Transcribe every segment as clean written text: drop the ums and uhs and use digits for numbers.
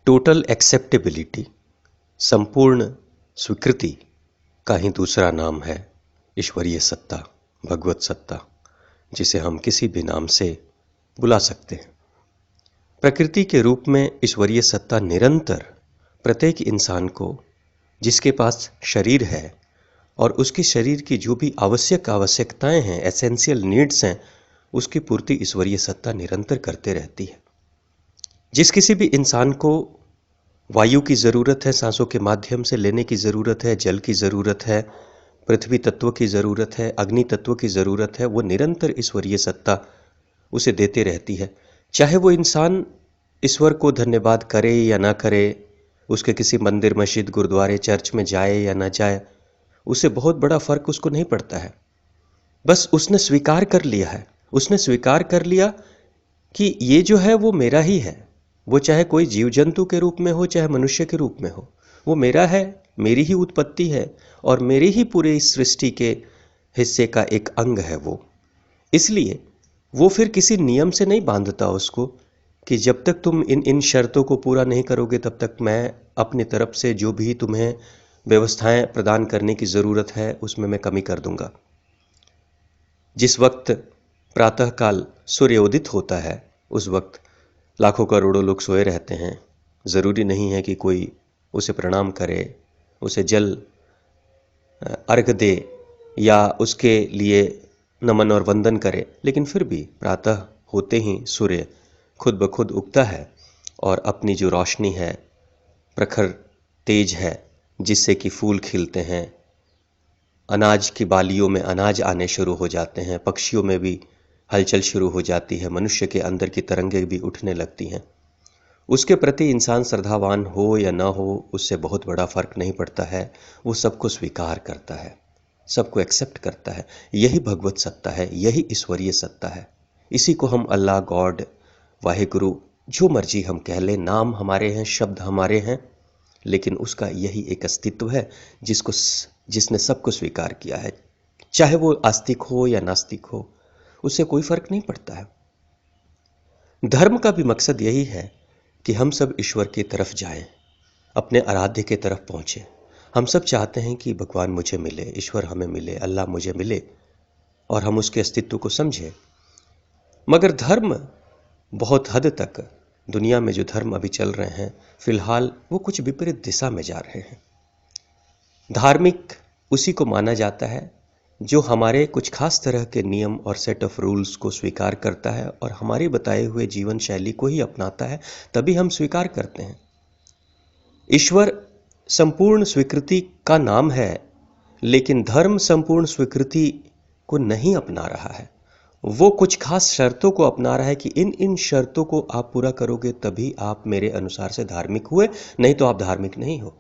Total acceptability, संपूर्ण स्वीकृति का ही दूसरा नाम है ईश्वरीय सत्ता, भगवत सत्ता, जिसे हम किसी भी नाम से बुला सकते हैं। प्रकृति के रूप में ईश्वरीय सत्ता निरंतर प्रत्येक इंसान को, जिसके पास शरीर है और उसके शरीर की जो भी आवश्यकताएं हैं, एसेंशियल नीड्स हैं, उसकी पूर्ति ईश्वरीय सत्ता निरंतर करते रहती है। जिस किसी भी इंसान को वायु की ज़रूरत है, सांसों के माध्यम से लेने की ज़रूरत है, जल की ज़रूरत है, पृथ्वी तत्व की ज़रूरत है, अग्नि तत्व की ज़रूरत है, वो निरंतर ईश्वरीय सत्ता उसे देते रहती है। चाहे वो इंसान ईश्वर को धन्यवाद करे या ना करे, उसके किसी मंदिर, मस्जिद, गुरुद्वारे, चर्च में जाए या ना जाए, उसे बहुत बड़ा फर्क उसको नहीं पड़ता है। बस उसने स्वीकार कर लिया है, उसने स्वीकार कर लिया कि ये जो है वो मेरा ही है। वो चाहे कोई जीव जंतु के रूप में हो, चाहे मनुष्य के रूप में हो, वो मेरा है, मेरी ही उत्पत्ति है और मेरी ही पूरे इस सृष्टि के हिस्से का एक अंग है वो। इसलिए वो फिर किसी नियम से नहीं बांधता उसको कि जब तक तुम इन शर्तों को पूरा नहीं करोगे तब तक मैं अपनी तरफ से जो भी तुम्हें व्यवस्थाएं प्रदान करने की ज़रूरत है उसमें मैं कमी कर दूंगा। जिस वक्त प्रातःकाल सूर्य उदित होता है उस वक्त लाखों करोड़ों लोग सोए रहते हैं। ज़रूरी नहीं है कि कोई उसे प्रणाम करे, उसे जल अर्घ दे या उसके लिए नमन और वंदन करे, लेकिन फिर भी प्रातः होते ही सूर्य खुद ब खुद उगता है और अपनी जो रोशनी है, प्रखर तेज है, जिससे कि फूल खिलते हैं, अनाज की बालियों में अनाज आने शुरू हो जाते हैं, पक्षियों में भी हलचल शुरू हो जाती है, मनुष्य के अंदर की तरंगें भी उठने लगती हैं। उसके प्रति इंसान श्रद्धावान हो या ना हो, उससे बहुत बड़ा फर्क नहीं पड़ता है। वो सबको स्वीकार करता है, सबको एक्सेप्ट करता है। यही भगवत सत्ता है, यही ईश्वरीय सत्ता है। इसी को हम अल्लाह, गॉड, वाहिगुरु, जो मर्जी हम कह लें, नाम हमारे हैं, शब्द हमारे हैं, लेकिन उसका यही एक अस्तित्व है जिसने सबको स्वीकार किया है। चाहे वो आस्तिक हो या नास्तिक हो, उससे कोई फर्क नहीं पड़ता है। धर्म का भी मकसद यही है कि हम सब ईश्वर की तरफ जाएं, अपने आराध्य की तरफ पहुंचे। हम सब चाहते हैं कि भगवान मुझे मिले, ईश्वर हमें मिले, अल्लाह मुझे मिले और हम उसके अस्तित्व को समझें। मगर धर्म बहुत हद तक, दुनिया में जो धर्म अभी चल रहे हैं फिलहाल, वो कुछ विपरीत दिशा में जा रहे हैं। धार्मिक उसी को माना जाता है जो हमारे कुछ खास तरह के नियम और सेट ऑफ रूल्स को स्वीकार करता है और हमारी बताए हुए जीवन शैली को ही अपनाता है, तभी हम स्वीकार करते हैं। ईश्वर संपूर्ण स्वीकृति का नाम है, लेकिन धर्म संपूर्ण स्वीकृति को नहीं अपना रहा है। वो कुछ खास शर्तों को अपना रहा है कि इन शर्तों को आप पूरा करोगे तभी आप मेरे अनुसार से धार्मिक हुए, नहीं तो आप धार्मिक नहीं हो।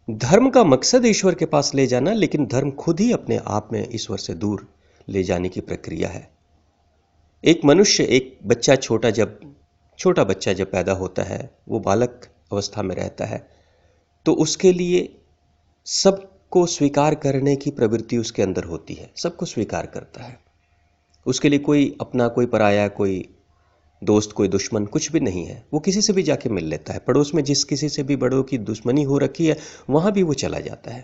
धर्म का मकसद ईश्वर के पास ले जाना, लेकिन धर्म खुद ही अपने आप में ईश्वर से दूर ले जाने की प्रक्रिया है। एक मनुष्य, एक बच्चा, छोटा बच्चा जब पैदा होता है, वो बालक अवस्था में रहता है, तो उसके लिए सबको स्वीकार करने की प्रवृत्ति उसके अंदर होती है, सबको स्वीकार करता है। उसके लिए कोई अपना, कोई पराया, कोई दोस्त, कोई दुश्मन कुछ भी नहीं है। वो किसी से भी जाके मिल लेता है। पड़ोस में जिस किसी से भी बड़ों की दुश्मनी हो रखी है, वहां भी वो चला जाता है।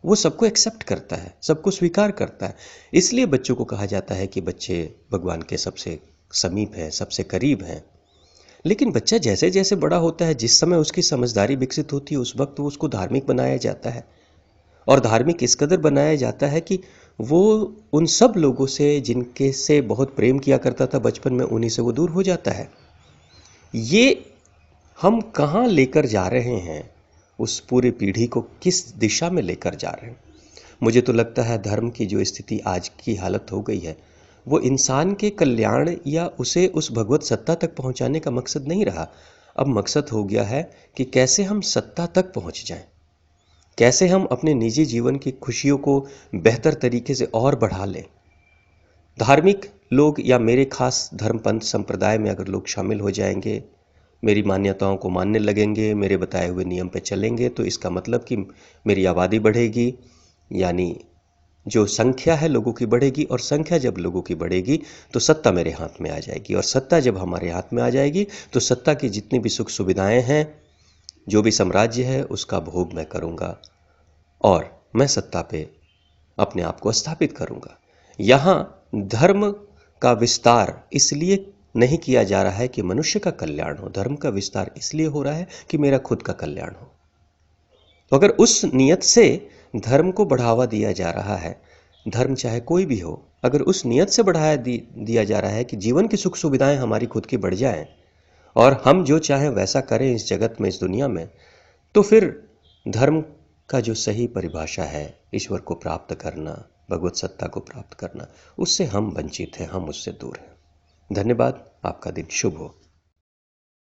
वो सबको एक्सेप्ट करता है, सबको स्वीकार करता है। इसलिए बच्चों को कहा जाता है कि बच्चे भगवान के सबसे समीप हैं, सबसे करीब हैं। लेकिन बच्चा जैसे जैसे बड़ा होता है, जिस समय उसकी समझदारी विकसित होती है, उस वक्त वो उसको धार्मिक बनाया जाता है। और धार्मिक इस कदर बनाया जाता है कि वो उन सब लोगों से जिनके से बहुत प्रेम किया करता था बचपन में, उन्हीं से वो दूर हो जाता है। ये हम कहाँ लेकर जा रहे हैं, उस पूरी पीढ़ी को किस दिशा में लेकर जा रहे हैं? मुझे तो लगता है धर्म की जो स्थिति आज की हालत हो गई है, वो इंसान के कल्याण या उसे उस भगवत सत्ता तक पहुंचाने का मकसद नहीं रहा। अब मकसद हो गया है कि कैसे हम सत्ता तक पहुंच जाएं, कैसे हम अपने निजी जीवन की खुशियों को बेहतर तरीके से और बढ़ा लें। धार्मिक लोग या मेरे खास धर्मपंथ संप्रदाय में अगर लोग शामिल हो जाएंगे, मेरी मान्यताओं को मानने लगेंगे, मेरे बताए हुए नियम पे चलेंगे, तो इसका मतलब कि मेरी आबादी बढ़ेगी, यानी जो संख्या है लोगों की बढ़ेगी, और संख्या जब लोगों की बढ़ेगी तो सत्ता मेरे हाथ में आ जाएगी, और सत्ता जब हमारे हाथ में आ जाएगी तो सत्ता की जितनी भी सुख सुविधाएं हैं, जो भी साम्राज्य है, उसका भोग मैं करूंगा और मैं सत्ता पे अपने आप को स्थापित करूंगा। यहां धर्म का विस्तार इसलिए नहीं किया जा रहा है कि मनुष्य का कल्याण हो, धर्म का विस्तार इसलिए हो रहा है कि मेरा खुद का कल्याण हो। तो अगर उस नियत से धर्म को बढ़ावा दिया जा रहा है, धर्म चाहे कोई भी हो, अगर उस नियत से बढ़ाया दिया जा रहा है कि जीवन की सुख सुविधाएं हमारी खुद की बढ़ जाएं और हम जो चाहें वैसा करें इस जगत में, इस दुनिया में, तो फिर धर्म का जो सही परिभाषा है, ईश्वर को प्राप्त करना, भगवत सत्ता को प्राप्त करना, उससे हम वंचित हैं, हम उससे दूर हैं। धन्यवाद। आपका दिन शुभ हो।